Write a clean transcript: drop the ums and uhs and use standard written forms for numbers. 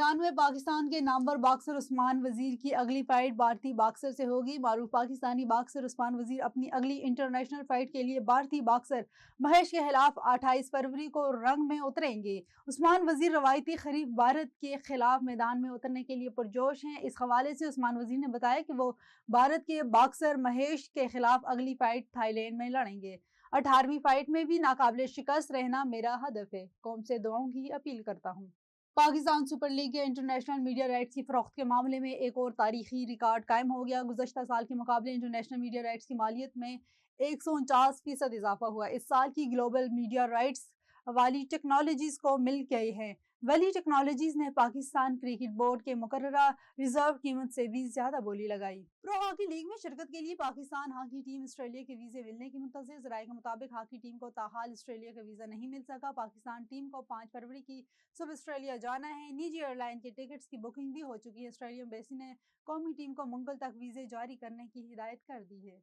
میدان میں پاکستان کے نامور باکسر عثمان وزیر کی اگلی فائٹ بھارتی باکسر سے ہوگی۔ معروف پاکستانی باکسر عثمان وزیر اپنی اگلی انٹرنیشنل فائٹ کے لیے بھارتی باکسر مہیش کے خلاف 28 فروری کو رنگ میں اتریں گے۔ عثمان وزیر روایتی حریف بھارت کے خلاف میدان میں اترنے کے لیے پرجوش ہیں۔ اس حوالے سے عثمان وزیر نے بتایا کہ وہ بھارت کے باکسر مہیش کے خلاف اگلی فائٹ تھائی لینڈ میں لڑیں گے۔ 18ویں فائٹ میں بھی ناقابل شکست رہنا میرا ہدف ہے۔ قوم سے دعاؤں کی اپیل کرتا ہوں۔ پاکستان سپر لیگ کے انٹرنیشنل میڈیا رائٹس کی فروخت کے معاملے میں ایک اور تاریخی ریکارڈ قائم ہو گیا۔ گزشتہ سال کے مقابلے انٹرنیشنل میڈیا رائٹس کی مالیت میں 149% اضافہ ہوا۔ اس سال کی گلوبل میڈیا رائٹس والی ٹیکنالوجیز کو مل گئے ہیں۔ ویلی ٹیکنالوجیز نے پاکستان کرکٹ بورڈ کے مقررہ ریزرو قیمت سے بھی زیادہ بولی لگائی۔ پرو ہاکی لیگ میں شرکت کے لیے پاکستان ہاکی ٹیم آسٹریلیا کے ویزے ملنے کی منتظر۔ ذرائع کے مطابق ہاکی ٹیم کو تاحال آسٹریلیا کا ویزا نہیں مل سکا۔ پاکستان ٹیم کو 5 فروری کی صبح آسٹریلیا جانا ہے۔ نجی ایئر لائن کے ٹکٹس کی بکنگ بھی ہو چکی ہے۔ آسٹریلین ایمبیسی نے قومی ٹیم کو منگل تک ویزے جاری کرنے کی ہدایت کر دی ہے۔